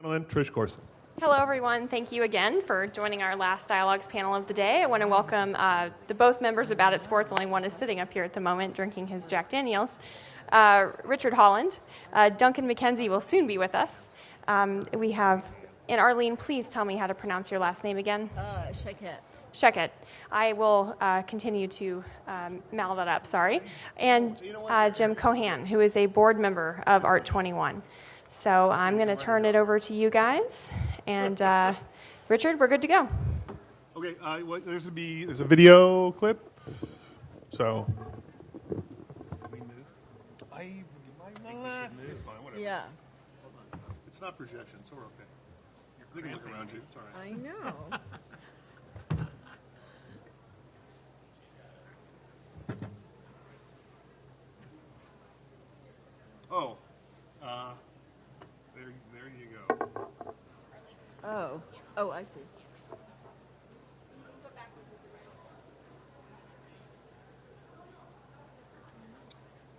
Gentlemen, Trish Corson. Hello, everyone. Thank you again for joining our last Dialogues panel of the day. I want to welcome the both members of About It Sports. Only one is sitting up here at the moment drinking his Jack Daniels. Richard Holland. Duncan McKenzie will soon be with us. We have, and Arlene, please tell me how to pronounce your last name again. Shechet. Shechet. I will continue to mal that up, sorry. And Jim Cohan, who is a board member of Art21. So I'm going to turn it over to you guys. And Richard, we're good to go. Okay, there's a video clip. So. Yeah. It's not projection, so we're okay. You're clicking look around you. It's all right. I know. Oh, there you go. Oh, I see.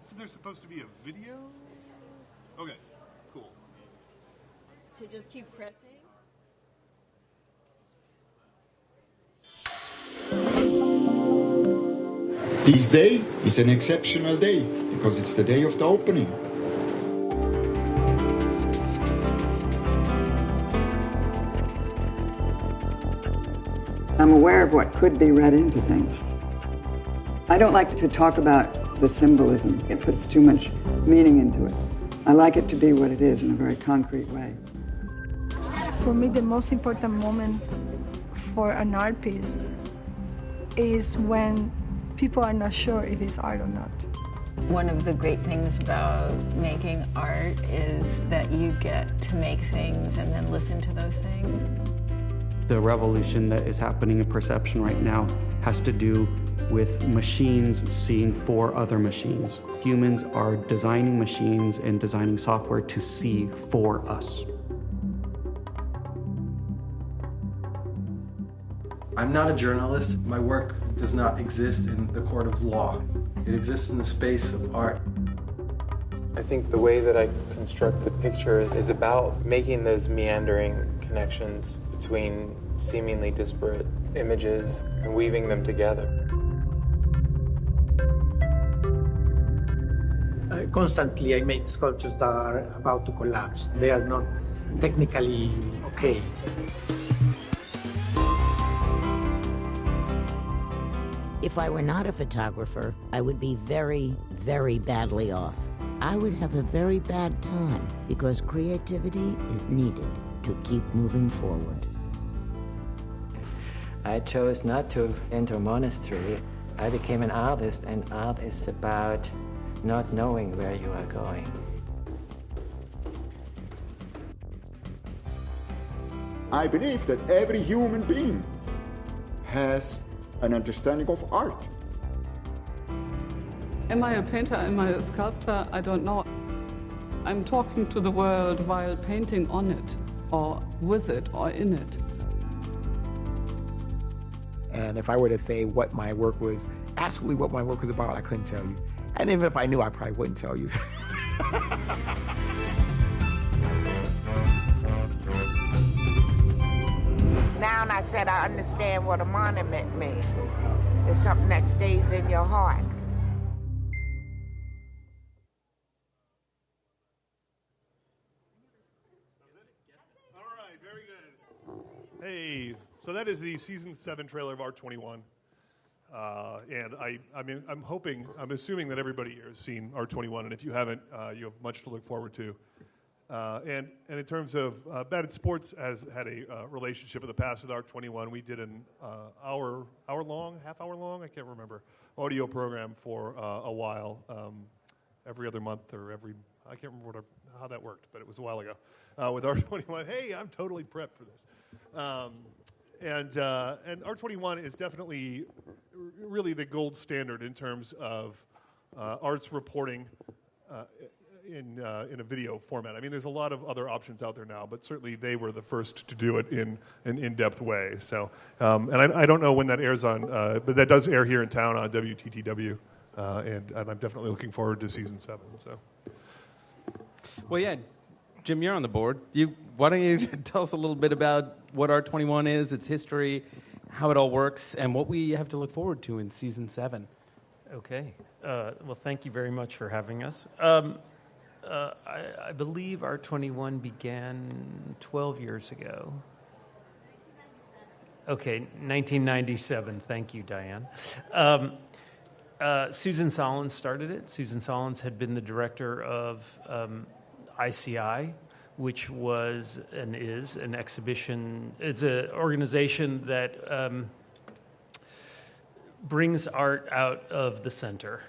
So there's supposed to be a video? Okay, cool. So just keep pressing? This day is an exceptional day because it's the day of the opening. I'm aware of what could be read into things. I don't like to talk about the symbolism. It puts too much meaning into it. I like it to be what it is in a very concrete way. For me, the most important moment for an art piece is when people are not sure if it's art or not. One of the great things about making art is that you get to make things and then listen to those things. The revolution that is happening in perception right now has to do with machines seeing for other machines. Humans are designing machines and designing software to see for us. I'm not a journalist. My work does not exist in the court of law. It exists in the space of art. I think the way that I construct the picture is about making those meandering connections between seemingly disparate images and weaving them together. Constantly I make sculptures that are about to collapse. They are not technically okay. If I were not a photographer, I would be very, very badly off. I would have a very bad time because creativity is needed to keep moving forward. I chose not to enter a monastery. I became an artist, and art is about not knowing where you are going. I believe that every human being has an understanding of art. Am I a painter? Am I a sculptor? I don't know. I'm talking to the world while painting on it, or with it, or in it. And if I were to say what my work was, absolutely what my work was about, I couldn't tell you. And even if I knew, I probably wouldn't tell you. Now I said I understand what a monument means. It's something that stays in your heart. All right, very good. Hey, so that is the season 7 trailer of Art21. And I'm assuming that everybody here has seen Art21, and if you haven't, you have much to look forward to. And in terms of About It Sports has had a relationship in the past with Art21. We did an half hour long, I can't remember, audio program for a while, every other month or I can't remember how that worked, but it was a while ago with Art21. Hey, I'm totally prepped for this. And Art21 is definitely really the gold standard in terms of arts reporting in a video format. I mean, there's a lot of other options out there now, but certainly they were the first to do it in an in-depth way. So, and I don't know when that airs on, but that does air here in town on WTTW, and I'm definitely looking forward to season 7. So, well, yeah. Jim, you're on the board. Why don't you tell us a little bit about what Art21 is, its history, how it all works, and what we have to look forward to in Season 7. Okay. Well, thank you very much for having us. I believe Art21 began 12 years ago. Okay, 1997. Thank you, Diane. Susan Solins started it. Susan Solins had been the director of ICI, which was and is an exhibition. It's an organization that brings art out of the center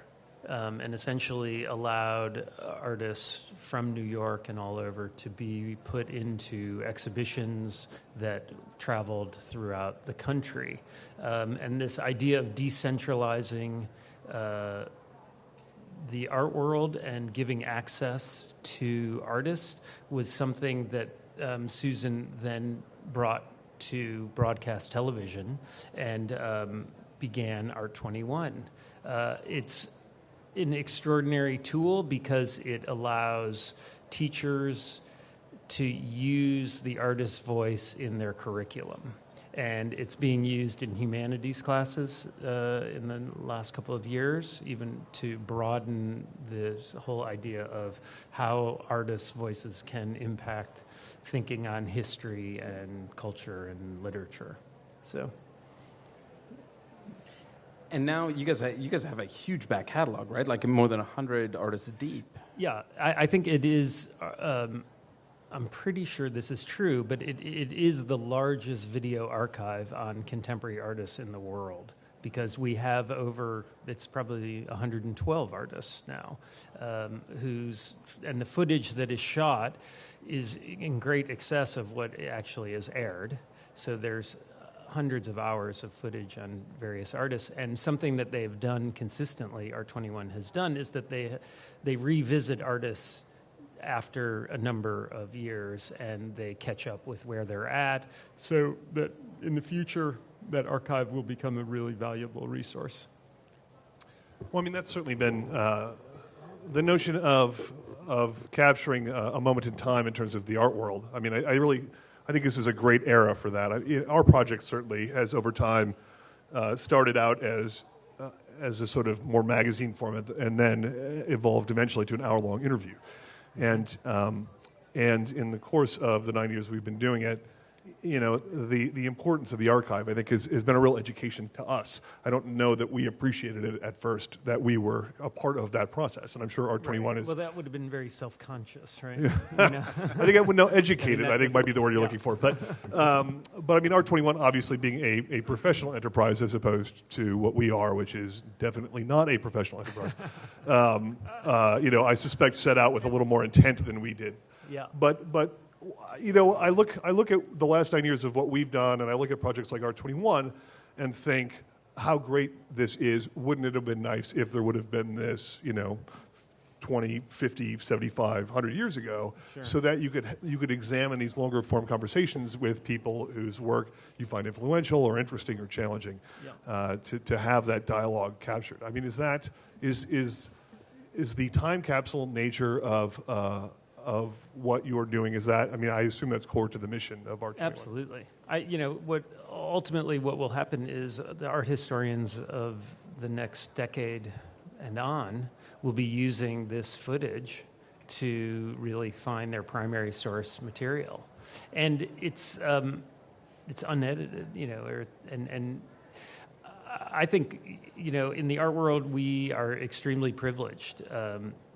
and essentially allowed artists from New York and all over to be put into exhibitions that traveled throughout the country. And this idea of decentralizing the art world and giving access to artists was something that Susan then brought to broadcast television and began Art21. It's an extraordinary tool because it allows teachers to use the artist's voice in their curriculum. And it's being used in humanities classes in the last couple of years, even to broaden this whole idea of how artists' voices can impact thinking on history and culture and literature. So. And now you guys have a huge back catalog, right? Like more than 100 artists deep. Yeah, I think it is. I'm pretty sure this is true, but it is the largest video archive on contemporary artists in the world because we have it's probably 112 artists now, and the footage that is shot is in great excess of what actually is aired. So there's hundreds of hours of footage on various artists, and something that they've done consistently, Art21 has done, is that they revisit artists after a number of years and they catch up with where they're at, so that in the future that archive will become a really valuable resource. Well, I mean, that's certainly been the notion of capturing a moment in time in terms of the art world. I mean, I think this is a great era for that. Our project certainly has, over time, started out as a sort of more magazine format, and then evolved eventually to an hour-long interview. And in the course of the 9 years we've been doing it, the importance of the archive, I think, has been a real education to us. I don't know that we appreciated it at first, that we were a part of that process, and I'm sure Art21 is. Well, that would have been very self-conscious, right? I think I would know educated. I think might be the word you're looking for, but I mean, Art21 obviously being a professional enterprise as opposed to what we are, which is definitely not a professional enterprise. I suspect set out with a little more intent than we did. Yeah. But. I look at the last 9 years of what we've done, and I look at projects like Art21 and think how great this is. Wouldn't it have been nice if there would have been this, 20, 50, 75, 100 years ago, Sure. so that you could examine these longer form conversations with people whose work you find influential or interesting or challenging, to have that dialogue captured. I mean, is the time capsule nature of what you're doing, is that, I mean, I assume that's core to the mission of Art21. Absolutely. What will happen is the art historians of the next decade and on will be using this footage to really find their primary source material. And it's unedited, and I think, in the art world, we are extremely privileged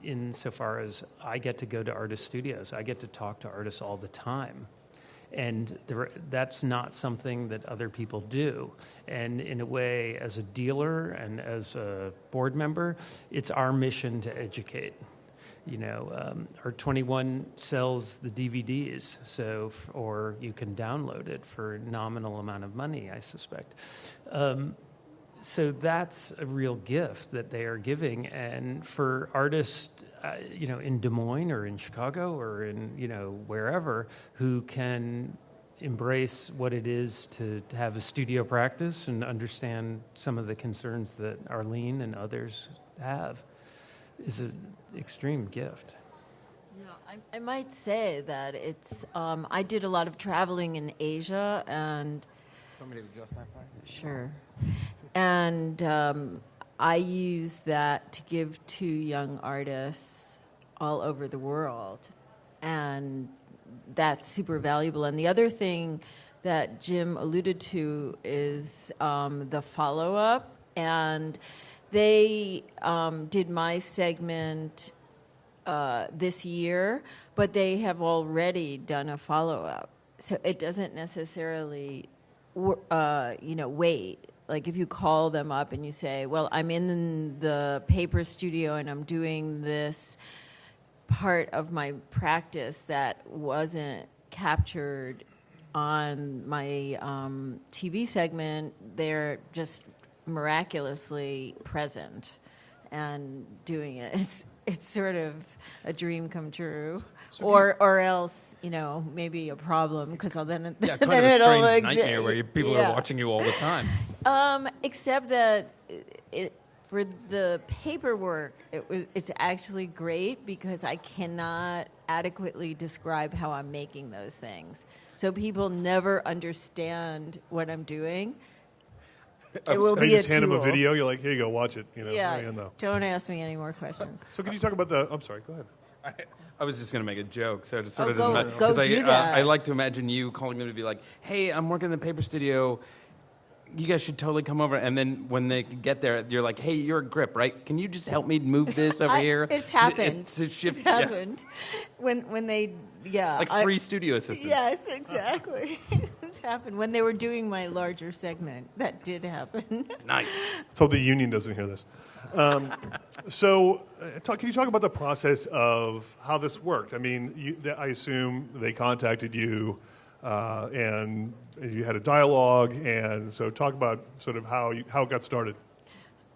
insofar as I get to go to artist studios. I get to talk to artists all the time. And that's not something that other people do. And in a way, as a dealer and as a board member, it's our mission to educate. Art21 sells the DVDs, or you can download it for a nominal amount of money, I suspect. So that's a real gift that they are giving. And for artists, in Des Moines or in Chicago or in, wherever, who can embrace what it is to have a studio practice and understand some of the concerns that Arlene and others have, is an extreme gift. I might say that it's. I did a lot of traveling in Asia, and Want me to adjust that part? sure, and I use that to give to young artists all over the world, and that's super valuable. And the other thing that Jim alluded to is the follow-up, and they did my segment this year, but they have already done a follow-up. So it doesn't necessarily, wait. Like if you call them up and you say, well, I'm in the paper studio and I'm doing this part of my practice that wasn't captured on my TV segment, they're just miraculously present and doing it. It's sort of a dream come true, or else maybe a problem because then Yeah, then kind of a it'll strange exist. nightmare where people are watching you all the time. Except that for the paperwork, it's actually great because I cannot adequately describe how I'm making those things. So people never understand what I'm doing. It will be you just a hand them a tool. video. You're like, here you go, watch it. Yeah, right in though. don't ask me any more questions. So could you talk about the? I'm sorry. Go ahead. I was just going to make a joke, so it sort of go- doesn't matter. go 'Cause do that. I like to imagine you calling them to be like, hey, I'm working in the paper studio. You guys should totally come over. And then when they get there, you're like, hey, you're a grip, right? Can you just help me move this over here? It's happened. Shift, It's happened. When they, Like free studio assistants. Yes, exactly. It's happened. When they were doing my larger segment, that did happen. Nice. So the union doesn't hear this. Can you talk about the process of how this worked? I mean, I assume they contacted you, and you had a dialogue, and so talk about sort of how it got started.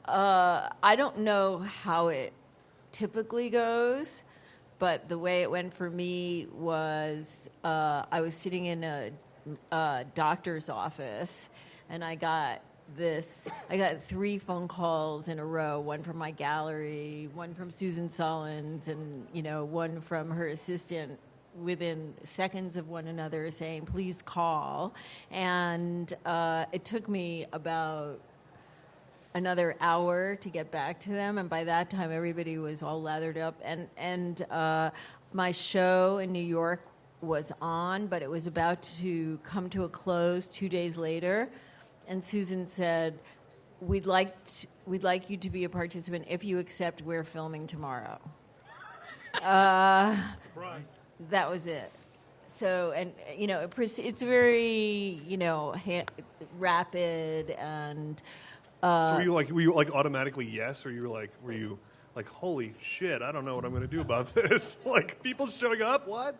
I don't know how it typically goes, but the way it went for me was I was sitting in a doctor's office, and I got 3 phone calls in a row, one from my gallery, one from Susan Sollins, and one from her assistant within seconds of one another saying, please call. And it took me about another hour to get back to them, and by that time everybody was all lathered up, and my show in New York was on, but it was about to come to a close 2 days later, and Susan said, we'd like you to be a participant if you accept we're filming tomorrow. Surprise. That was it. So, and it's very rapid, and So were you like automatically yes, or were you like holy shit, I don't know what I'm going to do about this? Like people showing up, what?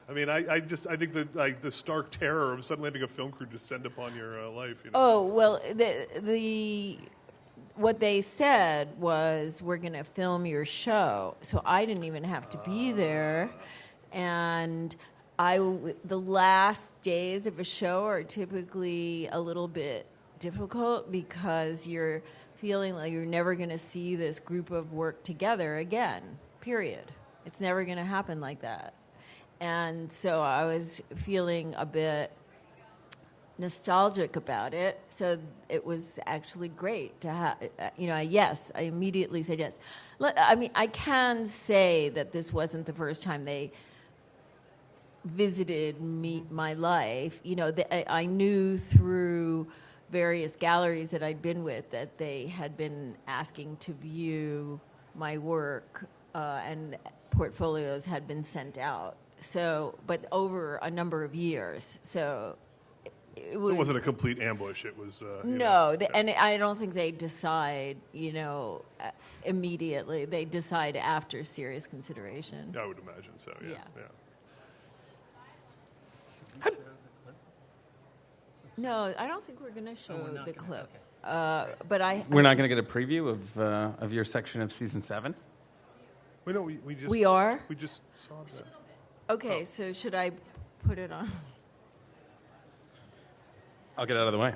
I mean, I think that the stark terror of suddenly having a film crew descend upon your life. Oh well, what they said was we're going to film your show, so I didn't even have to be there, and the last days of a show are typically a little bit difficult because you're feeling like you're never going to see this group of work together again, period. It's never going to happen like that. And so I was feeling a bit nostalgic about it. So it was actually great to have, yes, I immediately said yes. I mean, I can say that this wasn't the first time they visited my life. I knew through various galleries that I'd been with that they had been asking to view my work, and portfolios had been sent out. So, but over a number of years. So it wasn't a complete ambush. It was and I don't think they decide, immediately. They decide after serious consideration. I would imagine so. Yeah. No, I don't think we're going to show the clip. Okay. But we're not going to get a preview of your section of season 7. We know we just we are. We just saw that. Okay, so should I put it on? I'll get out of the way.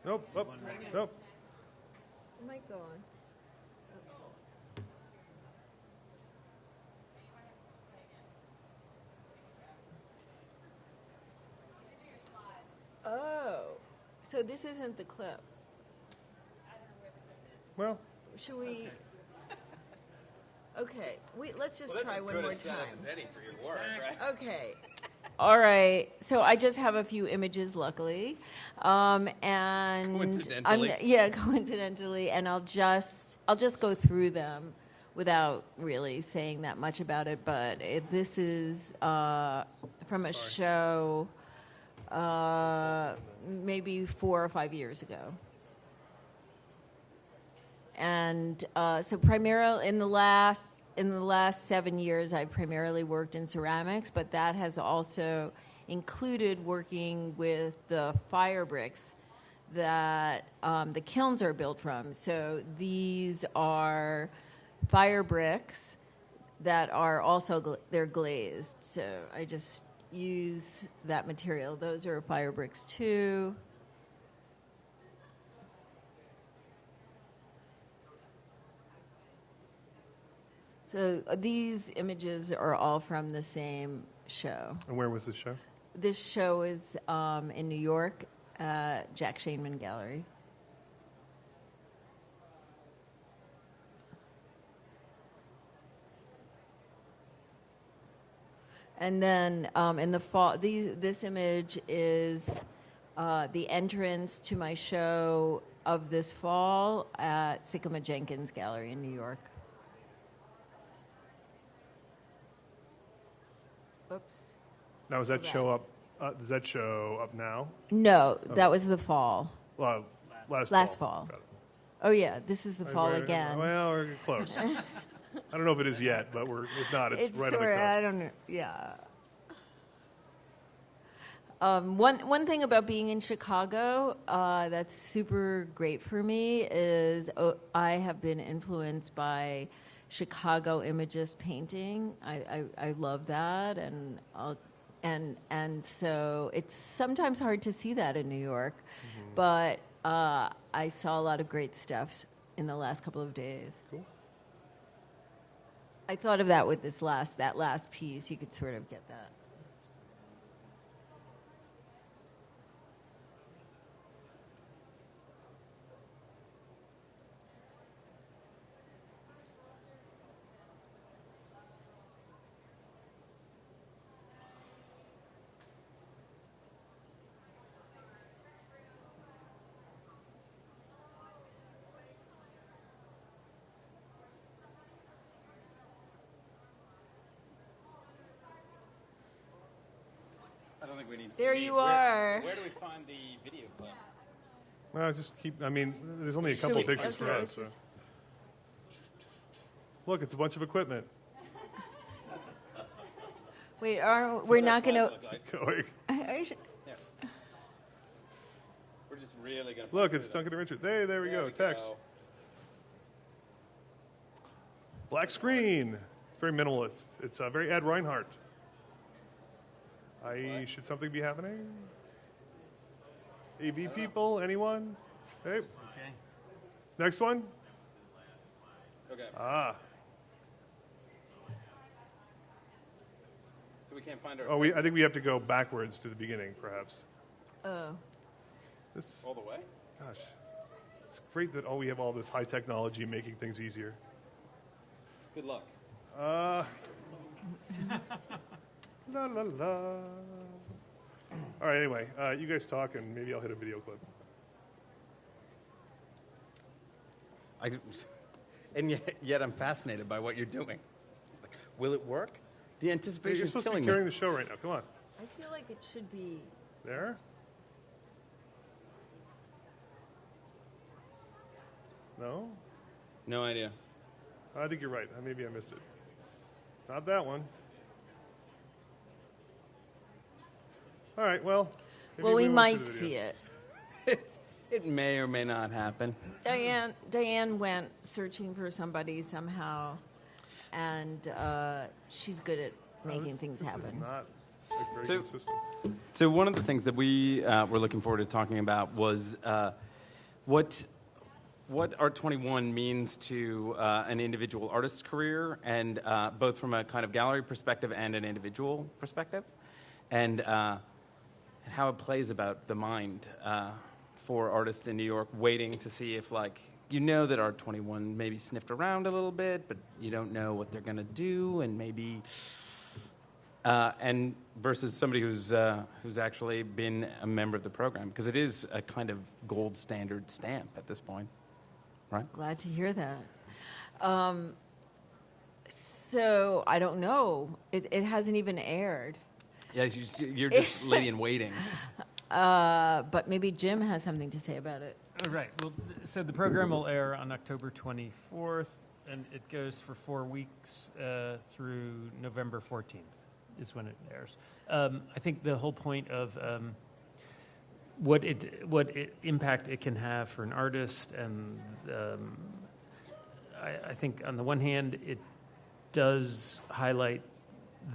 Nope. Nope. It might go on. Oh, so this isn't the clip. Well, should we? Okay, let's just try one more time. For your work, right? Okay. All right. So I just have a few images, luckily, and coincidentally. coincidentally, and I'll just go through them without really saying that much about it. But this is from a show maybe 4 or 5 years ago. And so primarily in the last 7 years, I've primarily worked in ceramics, but that has also included working with the fire bricks that the kilns are built from. So these are fire bricks that are also they're glazed. So I just use that material. Those are fire bricks too. So these images are all from the same show. And where was this show? This show is in New York, Jack Shainman Gallery. And then in the fall, this image is the entrance to my show of this fall at Sycamore Jenkins Gallery in New York. Oops. Now, is that show up? Does that show up now? No, that was the fall. Last fall. Got it. Oh yeah, this is the fall again. Well, we're close. I don't know if it is yet, but if not, it's right on the sort of, cusp. I don't know. Yeah. One thing about being in Chicago that's super great for me is I have been influenced by Chicago Imagist painting. I love that, and so it's sometimes hard to see that in New York, but I saw a lot of great stuff in the last couple of days. Cool. I thought of that with that last piece. You could sort of get that. I don't think we need to There see. you are. Where do we find the video clip? Well, just keep. I mean, there's only a couple of pictures for us. So. Look, it's a bunch of equipment. Wait, we're not going to... We're just really going to... Look, it's Duncan and Richard. Hey, there we go. Text. Black screen. It's very minimalist. It's very Ed Reinhardt. Should something be happening? AV people, anyone? Hey. Okay. Next one? Okay. Ah. So we can't find our... Oh, I think we have to go backwards to the beginning, perhaps. Oh. All the way? Gosh. It's great that we have all this high technology making things easier. Good luck. La la la. All right, anyway, you guys talk and maybe I'll hit a video clip. And yet I'm fascinated by what you're doing. Like, will it work? The anticipation You're is supposed to killing be me. carrying the show right now. Come on. I feel like it should be... There? No? No idea. I think you're right. Maybe I missed it. Not that one. All right, well. Well, we won't might the see video. it. It may or may not happen. Diane went searching for somebody somehow, and she's good at making things happen. This is not very consistent. So one of the things that we were looking forward to talking about was what Art21 means to an individual artist's career, and both from a kind of gallery perspective and an individual perspective, and how it plays about the mind for artists in New York waiting to see if, like, you know that Art21 maybe sniffed around a little bit, but you don't know what they're going to do, and maybe... and versus somebody who's actually been a member of the program, because it is a kind of gold standard stamp at this point, right? Glad to hear that. So I don't know. It hasn't even aired. Yeah, you're just lady in waiting. But maybe Jim has something to say about it. Oh, right. Well, so the program will air on October 24th, and it goes for 4 weeks through November 14th is when it airs. I think the whole point of what impact it can have for an artist, and I think on the one hand, it does highlight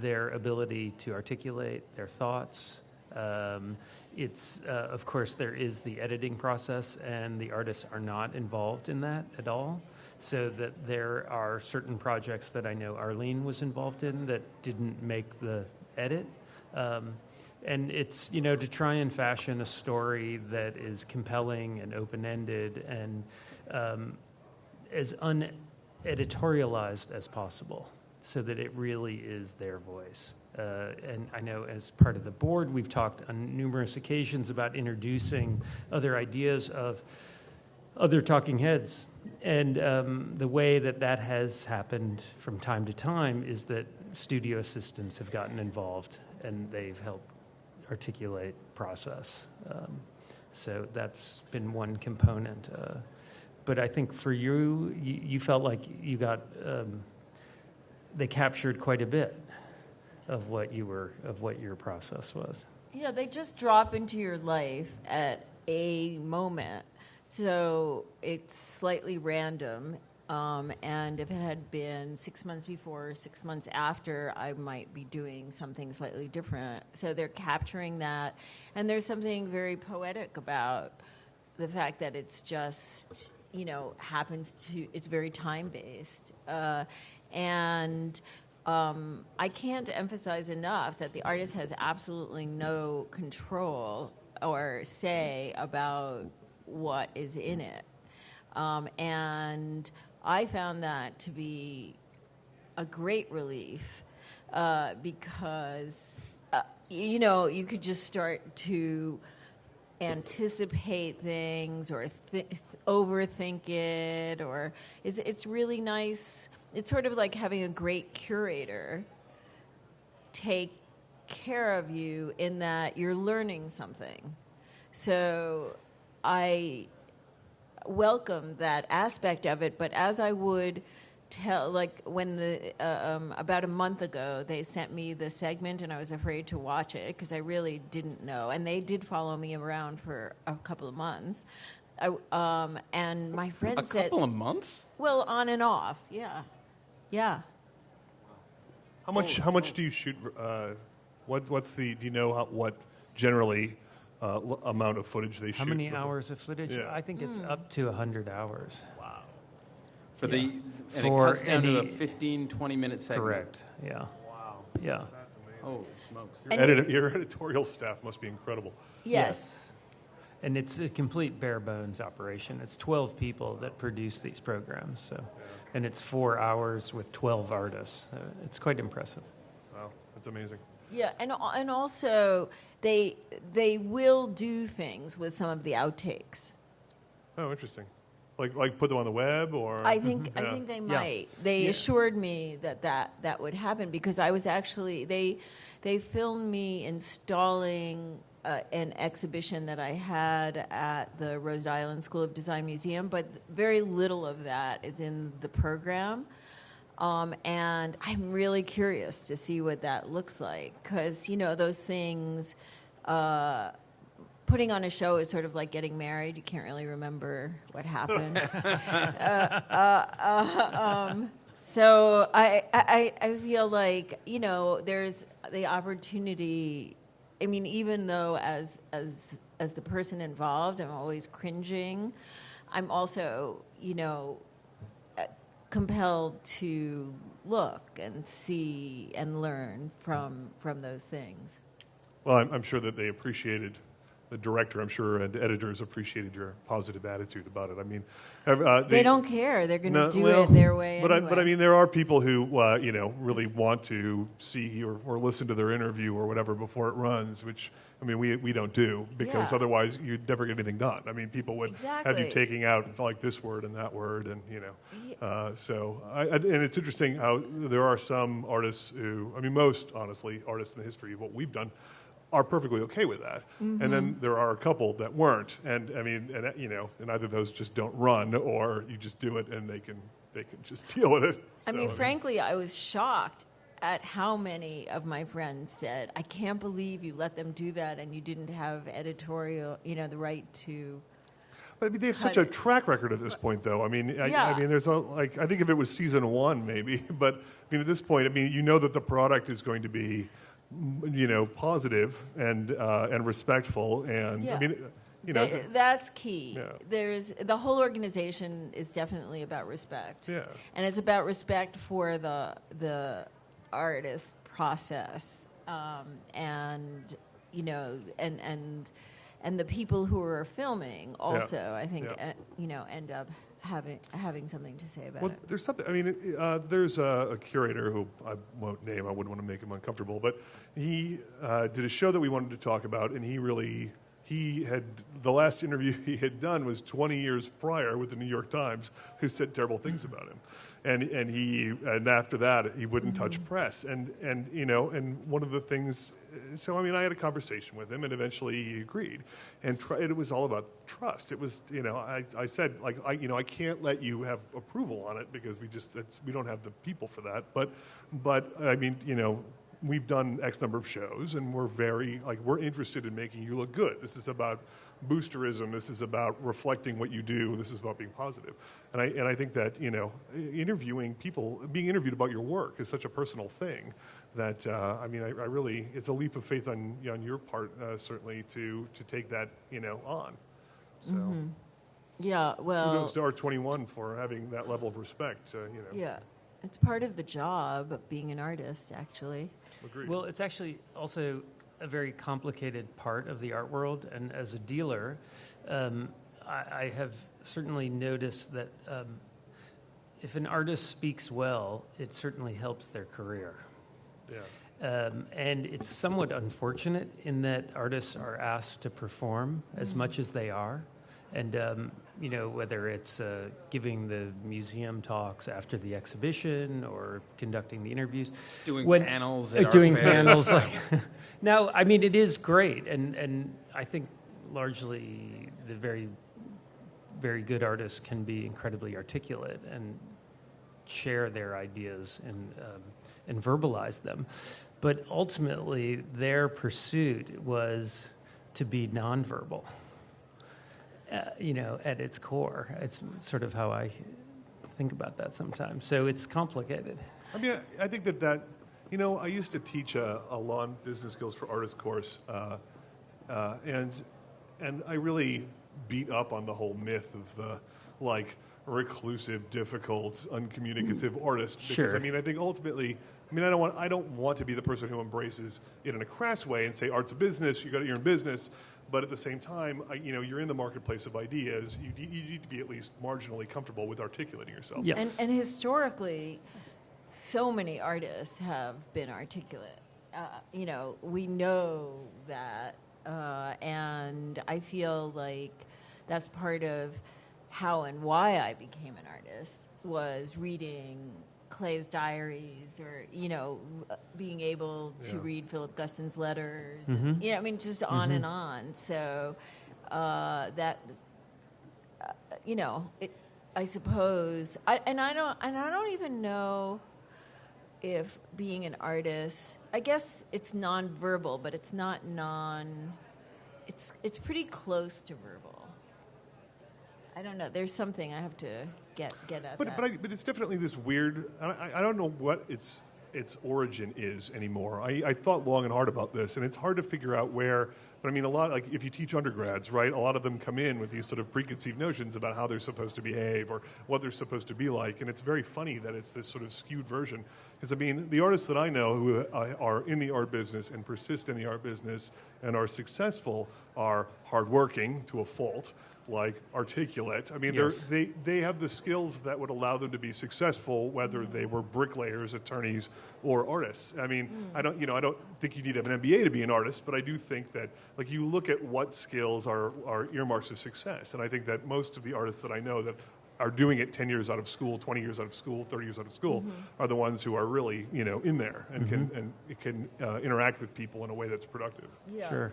their ability to articulate their thoughts. Of course, there is the editing process, and the artists are not involved in that at all. So that there are certain projects that I know Arlene was involved in that didn't make the edit. And it's, to try and fashion a story that is compelling and open-ended and as uneditorialized as possible, so that it really is their voice. And I know as part of the board, we've talked on numerous occasions about introducing other ideas of other talking heads. And the way that has happened from time to time is that studio assistants have gotten involved, and they've helped articulate process. So that's been one component. But I think for you felt like you got, they captured quite a bit of what your process was. Yeah, they just drop into your life at a moment. So it's slightly random. And if it had been 6 months before or 6 months after, I might be doing something slightly different. So they're capturing that. And there's something very poetic about the fact that it's just, it's very time-based. And I can't emphasize enough that the artist has absolutely no control or say about what is in it. And I found that to be a great relief because, you could just start to anticipate things or overthink it, or it's really nice. It's sort of like having a great curator take care of you in that you're learning something. So I welcome that aspect of it, but as I would tell, like when about a month ago, they sent me the segment and I was afraid to watch it because I really didn't know. And they did follow me around for a couple of months. And my friend said... A couple of months? Well, on and off, yeah. Yeah. How much do you shoot? Do you know what generally amount of footage they shoot? How many hours of footage? Yeah. I think it's up to 100 hours. Wow. And it For cuts down to a 15, 20-minute segment. Correct, yeah. Wow. Yeah. That's amazing. Holy smokes. Your editorial staff must be incredible. Yes. And it's a complete bare bones operation. It's 12 people that produce these programs. So, and it's 4 hours with 12 artists. It's quite impressive. Wow, that's amazing. Yeah, and also they will do things with some of the outtakes. Oh, interesting. Like put them on the web, or I think they might. They assured me that would happen because I was actually they filmed me installing an exhibition that I had at the Rhode Island School of Design Museum, but very little of that is in the program. And I'm really curious to see what that looks like because, those things, putting on a show is sort of like getting married. You can't really remember what happened. So I feel like, there's the opportunity. I mean, even though as the person involved, I'm always cringing. I'm also, compelled to look and see and learn from those things. Well, I'm sure that they appreciated, the director, I'm sure, and editors appreciated your positive attitude about it. I mean, they don't care. They're going to do it their way but anyway. But I mean, there are people who, really want to see or listen to their interview or whatever before it runs, which, I mean, we don't do, because otherwise you'd never get anything done. I mean, people would have you taking out like this word and that word, and and it's interesting how there are some artists who, I mean, most honestly artists in the history of what we've done are perfectly okay with that, and then there are a couple that weren't, and I mean, and either those just don't run, or you just do it and they can just deal with it. I mean, frankly, I was shocked at how many of my friends said, "I can't believe you let them do that, and you didn't have editorial, the right to." But I mean, they have such a track record at this point, though. I mean, I mean, there's I think if it was season 1, maybe, but I mean, at this point, I mean, that the product is going to be, positive and respectful, and I mean, that's key. Yeah. There's the whole organization is definitely about respect. Yeah. And it's about respect for the artist process, and the people who are filming also. I think end up having something to say about it. There's something. I mean, there's a curator who I won't name. I wouldn't want to make him uncomfortable, but he did a show that we wanted to talk about, and he had the last interview he had done was 20 years prior with the New York Times, who said terrible things about him, and after that he wouldn't touch press, and one of the things. So I mean, I had a conversation with him, and eventually he agreed, and it was all about trust. It was I said I can't let you have approval on it because we don't have the people for that, but I mean we've done X number of shows, and we're we're interested in making you look good. This is about boosterism. This is about reflecting what you do. This is about being positive. And I think that interviewing people, being interviewed about your work, is such a personal thing that I mean, I really, it's a leap of faith on your part, certainly to take that on. So yeah, well, kudos to Art21 for having that level of respect. Yeah, it's part of the job of being an artist, actually. Agreed. Well, it's actually also a very complicated part of the art world, and as a dealer, I have certainly noticed that if an artist speaks well, it certainly helps their career. Yeah. And it's somewhat unfortunate in that artists are asked to perform as much as they are. And, whether it's giving the museum talks after the exhibition or conducting the interviews. Doing panels at doing art fairs. panels. No, I mean, it is great. And I think largely the very, very good artists can be incredibly articulate and share their ideas and verbalize them. But ultimately, their pursuit was to be nonverbal. At its core. It's sort of how I think about that sometimes. So it's complicated. I mean, I think that I used to teach a lawn business skills for artists course, and I really beat up on the whole myth of the reclusive, difficult, uncommunicative artist. Because Sure. I mean, I think ultimately, I don't want to be the person who embraces it in a crass way and say art's a business. You're in business. But at the same time, you're in the marketplace of ideas. You need to be at least marginally comfortable with articulating yourself. Yeah. And historically, so many artists have been articulate. We know that, and I feel like that's part of how and why I became an artist, was reading Clay's diaries, or being able to read Philip Guston's letters, and, just on and on. So that I suppose I don't even know if being an artist, I guess it's nonverbal, but it's not it's pretty close to verbal. I don't know. There's something I have to get at. But it's definitely this weird. I don't know what its origin is anymore. I thought long and hard about this, and it's hard to figure out where But I mean, a lot, like if you teach undergrads, right, a lot of them come in with these sort of preconceived notions about how they're supposed to behave or what they're supposed to be like. And it's very funny that it's this sort of skewed version. Because I mean, the artists that I know who are in the art business and persist in the art business and are successful are hardworking to a fault, like articulate. I mean, Yes. they have the skills that would allow them to be successful, whether they were bricklayers, attorneys, or artists. I mean, I don't think you need to have an MBA to be an artist, but I do think that, like, you look at what skills are earmarks of success, and I think that most of the artists that I know that are doing it 10 years out of school, 20 years out of school, 30 years out of school, are the ones who are really, in there and can interact with people in a way that's productive. Yeah. Sure.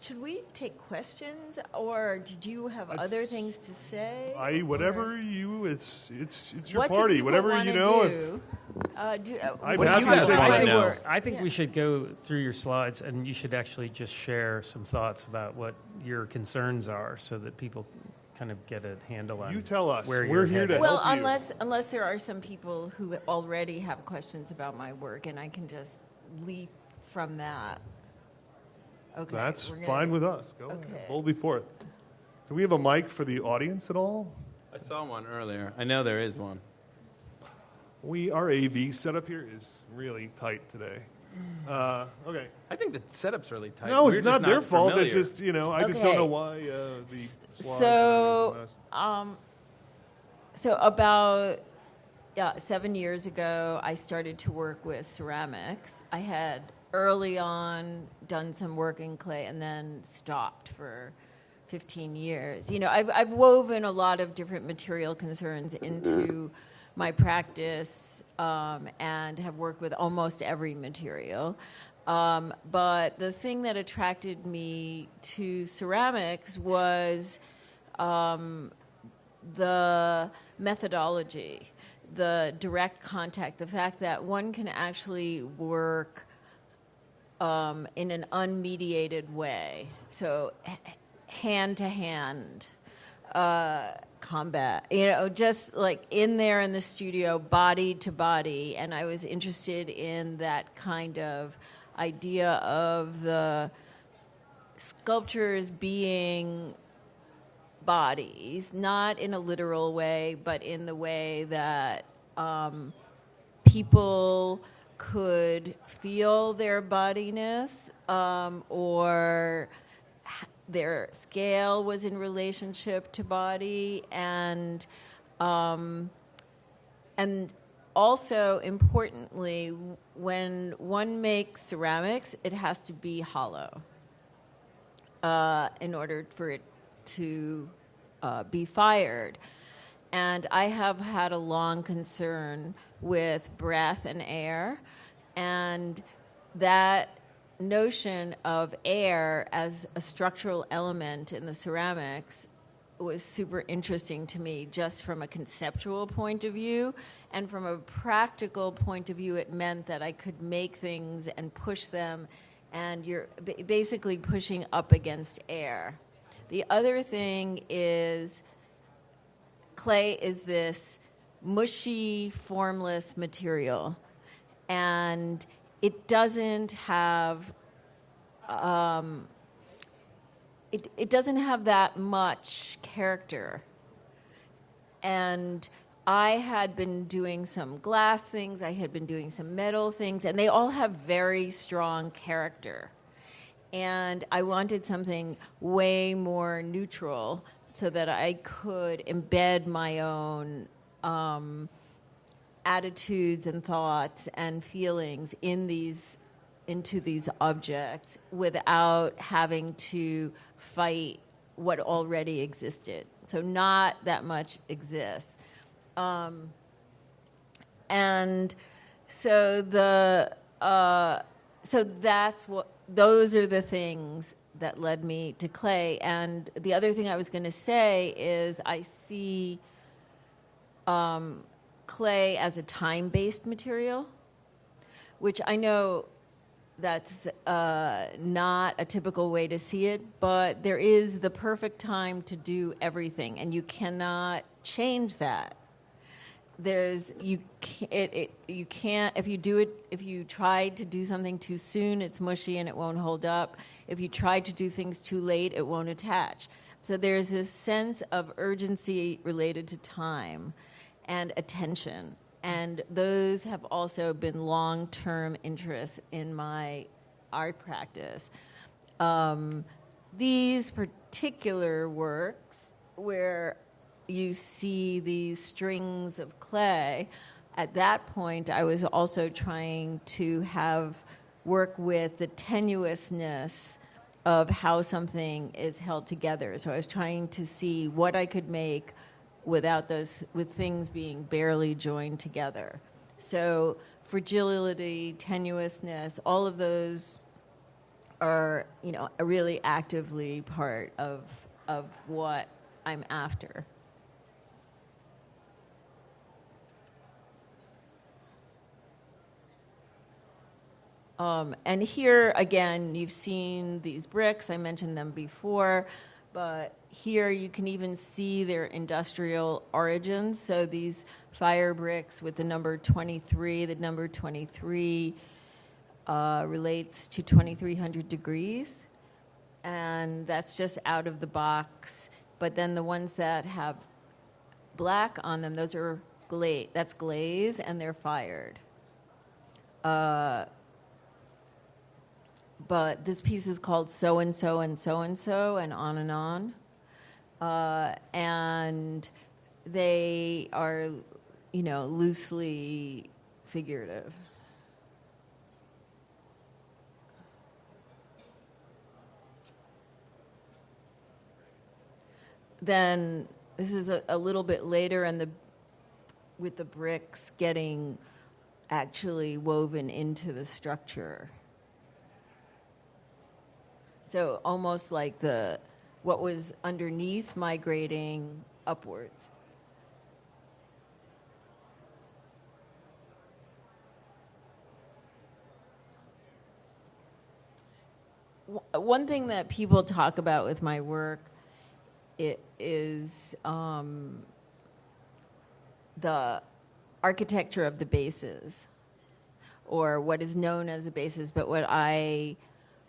Should we take questions, or did you have other things to say? It's your What do party. people Whatever wanna you know. do? I'm What do happy you to guys take want to questions. know? I think we should go through your slides, and you should actually just share some thoughts about what your concerns are, so that people kind of get a handle on. You tell us. Where We're you're here to headed. Well, help you. unless there are some people who already have questions about my work, and I can just leap from that. Okay. That's we're gonna- fine with us. Go Okay. ahead. Boldly forth. Do we have a mic for the audience at all? I saw one earlier. I know there is one. Our AV setup here is really tight today. Okay. I think the setup's really tight. No, We're it's just not their fault. familiar. It's just, I just don't know why the slides So, are using so about 7 years ago, I started to work with ceramics. I had early on done some work in clay and then stopped for 15 years. I've woven a lot of different material concerns into my practice and have worked with almost every material. But the thing that attracted me to ceramics was the methodology, the direct contact, the fact that one can actually work in an unmediated way. So hand to hand combat, just like in there in the studio, body to body. And I was interested in that kind of idea of the sculptures being bodies, not in a literal way, but in the way that people could feel their bodiness, or their scale was in relationship to body, and also importantly, when one makes ceramics, it has to be hollow in order for it to be fired. And I have had a long concern with breath and air, and that notion of air as a structural element in the ceramics was super interesting to me, just from a conceptual point of view. And from a practical point of view, it meant that I could make things and push them, and you're basically pushing up against air. The other thing is clay is this mushy, formless material, and it doesn't have it doesn't have that much character. And I had been doing some glass things, I had been doing some metal things, and they all have very strong character. And I wanted something way more neutral so that I could embed my own attitudes and thoughts and feelings into these objects without having to fight what already existed. So not that much exists. And so those are the things that led me to clay. And the other thing I was going to say is I see clay as a time-based material, which I know that's not a typical way to see it, but there is the perfect time to do everything, and you cannot change that. you can't, if you try to do something too soon, it's mushy and it won't hold up. If you try to do things too late, it won't attach. So there's this sense of urgency related to time and attention. And those have also been long-term interests in my art practice. These particular works where you see these strings of clay, at that point I was also trying to work with the tenuousness of how something is held together. So I was trying to see what I could make with things being barely joined together. So fragility, tenuousness, all of those are, really actively part of what I'm after. And here, again, you've seen these bricks. I mentioned them before, but here you can even see their industrial origins. So these fire bricks with the number 23, the number 23 relates to 2300 degrees, and that's just out of the box. But then the ones that have black on them, those are that's glaze, and they're fired. But this piece is called so-and-so and so-and-so, and on. And they are, loosely figurative. Then this is a little bit later, and with the bricks getting actually woven into the structure. So almost like what was underneath migrating upwards. One thing that people talk about with my work is the architecture of the bases, or what is known as the bases, but what I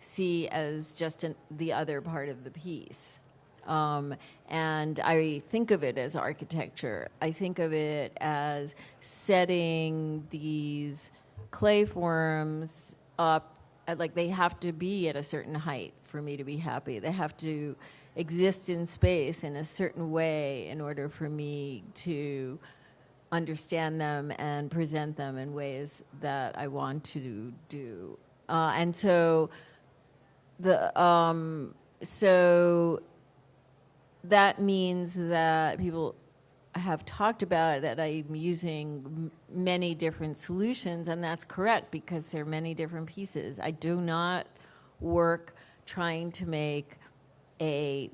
see as just the other part of the piece. And I think of it as architecture. I think of it as setting these clay forms up, like they have to be at a certain height for me to be happy. They have to exist in space in a certain way in order for me to understand them and present them in ways that I want to do. And so so that means that people have talked about that I'm using many different solutions, and that's correct because there are many different pieces. I do not work trying to make a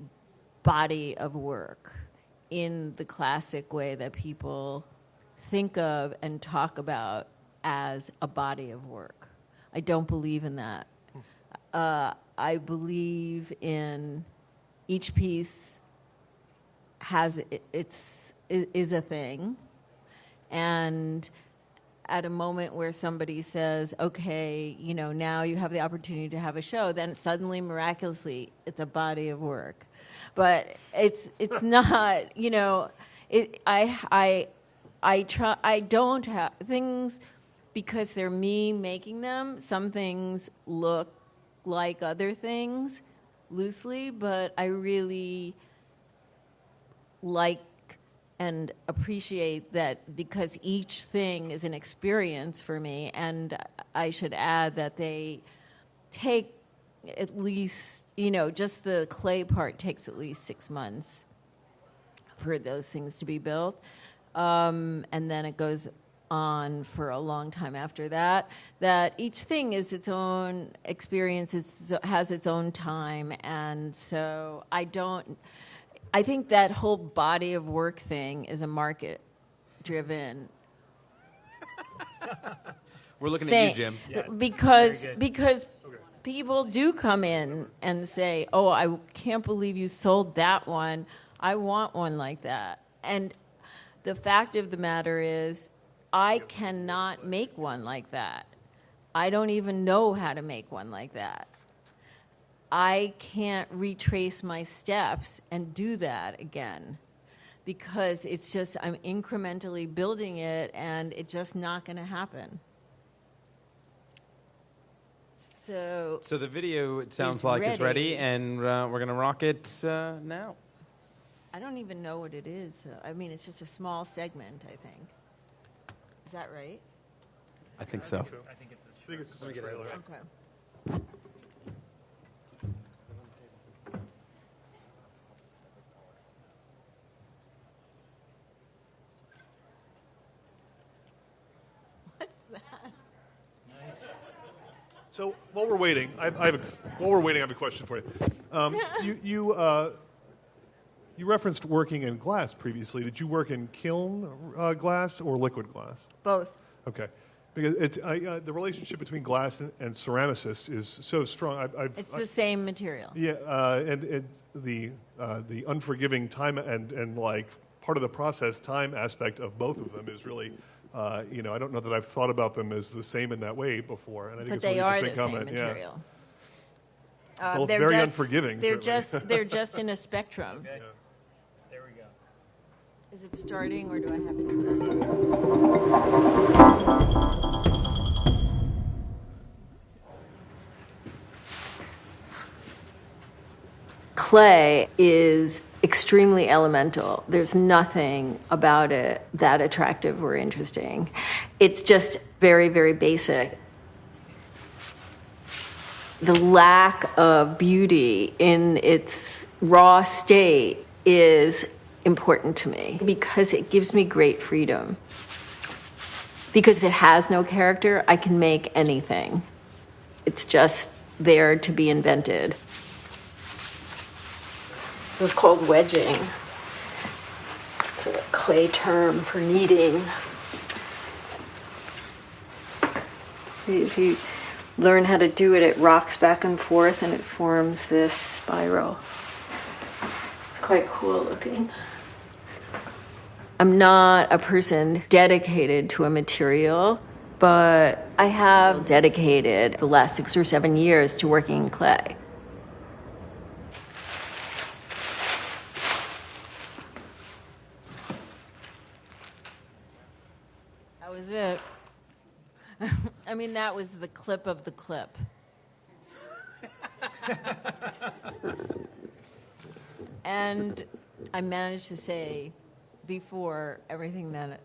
body of work in the classic way that people think of and talk about as a body of work. I don't believe in that. I believe in each piece is a thing, and at a moment where somebody says, okay, now you have the opportunity to have a show, then suddenly, miraculously, it's a body of work. But it's not, I don't have things, because they're me making them, some things look like other things loosely, but I really like and appreciate that because each thing is an experience for me, and I should add that they take at least, just the clay part takes at least 6 months for those things to be built, and then it goes on for a long time after that, that each thing is its own experience, has its own time, and so I think that whole body of work thing is a market-driven We're looking thing. at you, Jim. Yeah. Because people do come in and say, oh, I can't believe you sold that one. I want one like that. And the fact of the matter is, I cannot make one like that. I don't even know how to make one like that. I can't retrace my steps and do that again because it's just, I'm incrementally building it and it's just not going to happen. So the video, it sounds is like, is ready, ready. and we're going to rock it now. I don't even know what it is. I mean, it's just a small segment, I think. Is that right? I think so. I think it's a trailer. Okay. What's that? So while we're waiting, I have a question for you. You referenced working in glass previously. Did you work in kiln glass or liquid glass? Both. Okay, because the relationship between glass and ceramicists is so strong. It's the same material. Yeah, and the unforgiving time and like part of the process time aspect of both of them is really. I don't know that I've thought about them as the same in that way before, and I think But it's they a are really the interesting same comment. material. Yeah. Both very unforgiving. They're certainly. they're just in a spectrum. Okay. There we go. Is it starting or do I have it start? Clay is extremely elemental. There's nothing about it that attractive or interesting. It's just very, very basic. The lack of beauty in its raw state is important to me because it gives me great freedom. Because it has no character, I can make anything. It's just there to be invented. This is called wedging. It's a clay term for kneading. If you learn how to do it, it rocks back and forth and it forms this spiral. It's quite cool looking. I'm not a person dedicated to a material, but I have dedicated the last 6 or 7 years to working in clay. That was it. I mean, that was the clip of the clip. And I managed to say before everything that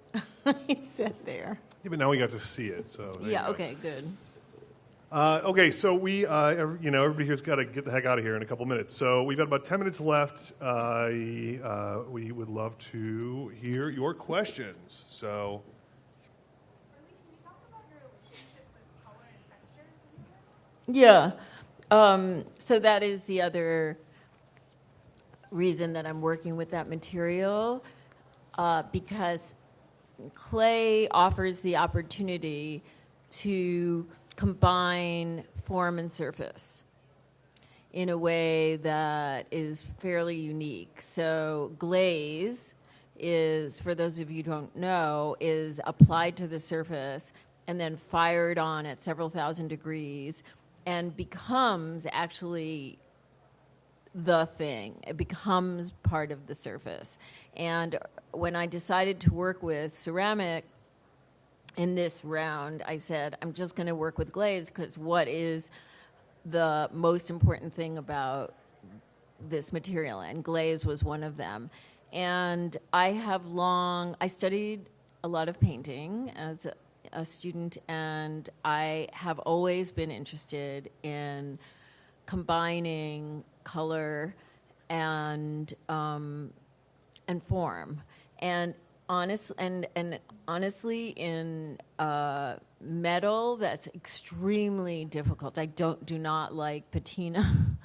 I said there. Yeah, but now we got to see it, so. there you Yeah, go. okay, good. Okay, so we, everybody here's got to get the heck out of here in a couple minutes. So we've got about 10 minutes left. We would love to hear your questions. So. Yeah. So that is the other reason that I'm working with that material, because clay offers the opportunity to combine form and surface in a way that is fairly unique. So glaze is, for those of you who don't know, is applied to the surface and then fired on at several thousand degrees and becomes actually the thing. It becomes part of the surface. And when I decided to work with ceramic in this round, I said, I'm just going to work with glaze because what is the most important thing about this material? And glaze was one of them. And I studied a lot of painting as a student, and I have always been interested in combining color and form. And honestly, in metal, that's extremely difficult. I do not like patina.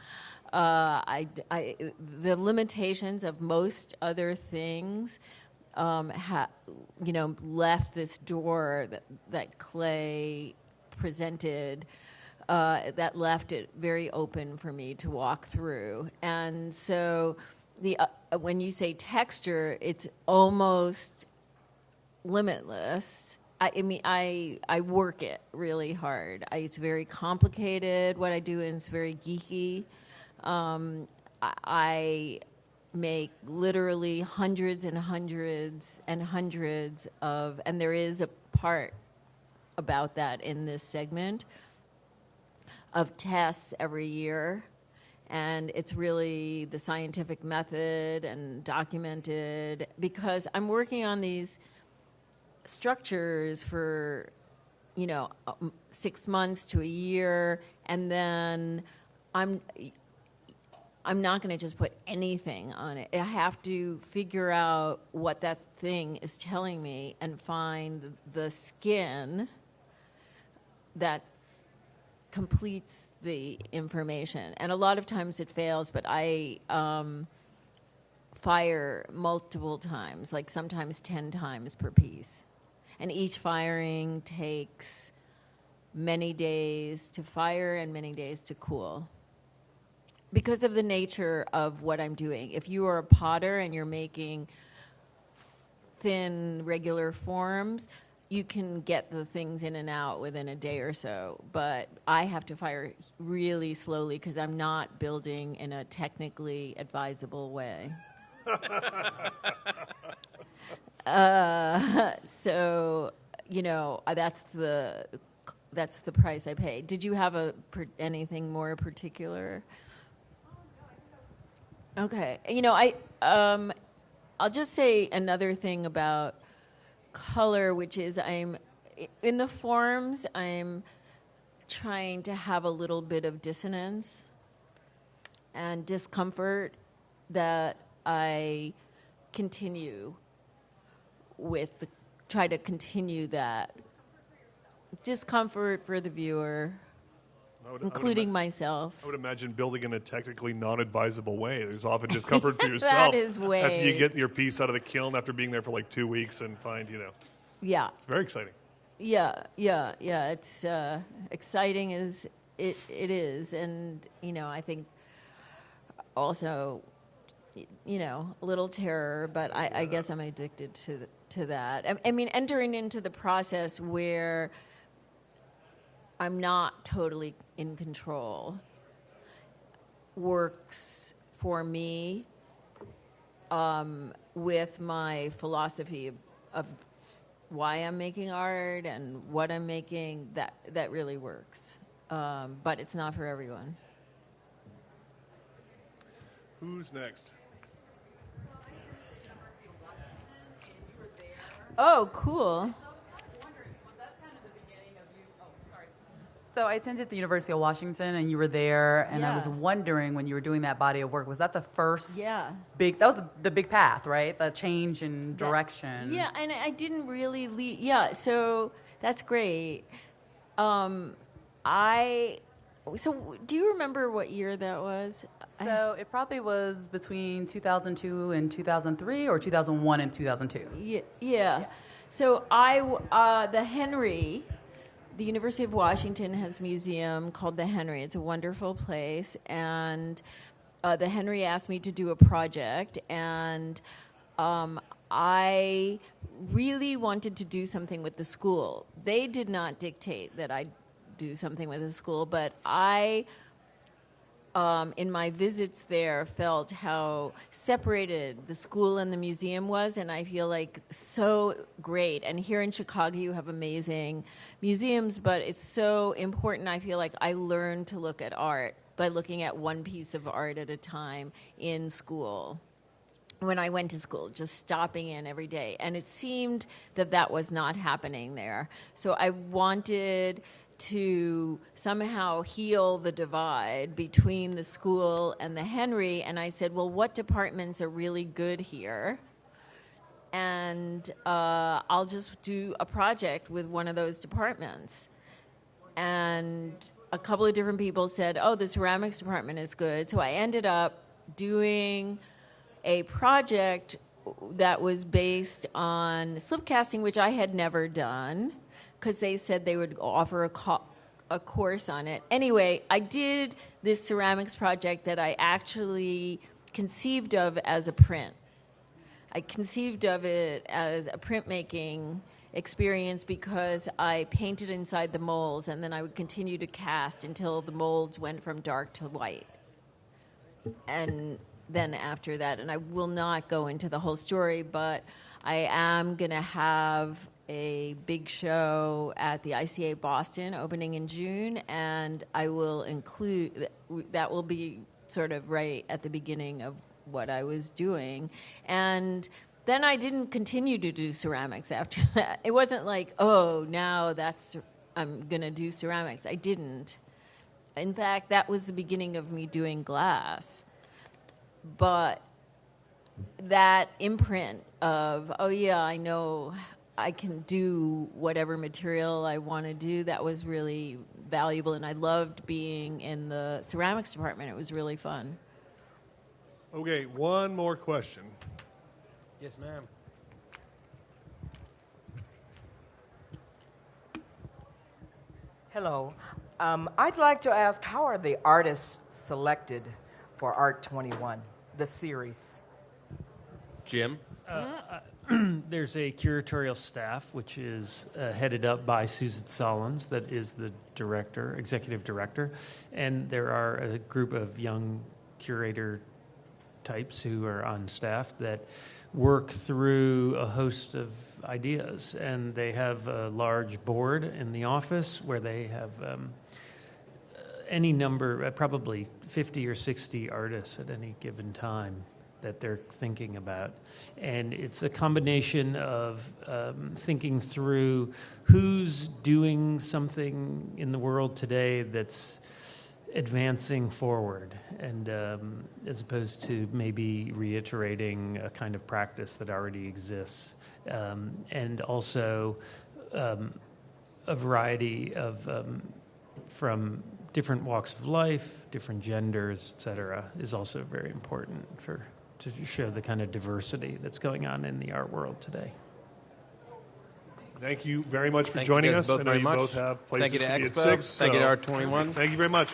The limitations of most other things left this door that clay presented, that left it very open for me to walk through. And so when you say texture, it's almost limitless. I mean, I work it really hard. It's very complicated, what I do, and it's very geeky. I make literally hundreds and hundreds and hundreds of, and there is a part about that in this segment, of tests every year. And it's really the scientific method and documented, because I'm working on these structures for, 6 months to a year, and then I'm not going to just put anything on it. I have to figure out what that thing is telling me and find the skin that completes the information. And a lot of times it fails, but I fire multiple times, like sometimes 10 times per piece. And each firing takes many days to fire and many days to cool, because of the nature of what I'm doing. If you are a potter and you're making thin, regular forms, you can get the things in and out within a day or so. But I have to fire really slowly because I'm not building in a technically advisable way. So, that's the price I pay. Did you have anything more particular? Okay. I'll just say another thing about color, which is in the forms, I'm trying to have a little bit of dissonance and discomfort that I continue try to continue that discomfort for the viewer, including myself. I would imagine building in a technically non-advisable way. There's often discomfort for yourself. That is way. After you get your piece out of the kiln after being there for like 2 weeks and find, Yeah. It's very exciting. Yeah. It's exciting as it is, and I think also, a little terror. But I guess I'm addicted to that. I mean, entering into the process where I'm not totally in control works for me with my philosophy of why I'm making art and what I'm making. That really works, but it's not for everyone. Who's next? Oh, cool. So I attended the University of Washington, and you were there, and I was wondering, when you were doing that body of work, was that the first big, that was the big path, right? The change in direction. Yeah, and I didn't really leave. Yeah, so that's great. So do you remember what year that was? So it probably was between 2002 and 2003, or 2001 and 2002. Yeah. So the University of Washington has a museum called the Henry. It's a wonderful place, and the Henry asked me to do a project, and I really wanted to do something with the school. They did not dictate that I do something with the school, but I, in my visits there, felt how separated the school and the museum was, and I feel like so great. And here in Chicago, you have amazing museums, but it's so important. I feel like I learned to look at art by looking at one piece of art at a time in school. When I went to school, just stopping in every day. And it seemed that was not happening there. So I wanted to somehow heal the divide between the school and the Henry, and I said, well, what departments are really good here? And I'll just do a project with one of those departments. And a couple of different people said, oh, the ceramics department is good. So I ended up doing a project that was based on slip casting, which I had never done, because they said they would offer a course on it. Anyway, I did this ceramics project that I actually conceived of as a print. I conceived of it as a printmaking experience because I painted inside the molds, and then I would continue to cast until the molds went from dark to white. And then after that, and I will not go into the whole story, but I am going to have a big show at the ICA Boston opening in June, and I will include, that will be sort of right at the beginning of what I was doing. And then I didn't continue to do ceramics after that. It wasn't like, oh, now I'm going to do ceramics. I didn't. In fact, that was the beginning of me doing glass. But that imprint of, oh yeah, I know I can do whatever material I want to do, that was really valuable. And I loved being in the ceramics department. It was really fun. Okay, one more question. Yes, ma'am. Hello. I'd like to ask, how are the artists selected for Art21, the series? Jim? There's a curatorial staff, which is headed up by Susan Solons, that is the director, executive director. And there are a group of young curator types who are on staff that work through a host of ideas. And they have a large board in the office where they have any number, probably 50 or 60 artists at any given time that they're thinking about. And it's a combination of thinking through who's doing something in the world today that's advancing forward, and as opposed to maybe reiterating a kind of practice that already exists. And also a variety of, from different walks of life, different genders, et cetera, is also very important to show the kind of diversity that's going on in the art world today. Thank you very much for Thank joining you guys us. both I know very you much. both have places Thank you to to be Expo. at 6. Thank you to Art21. Thank you very much.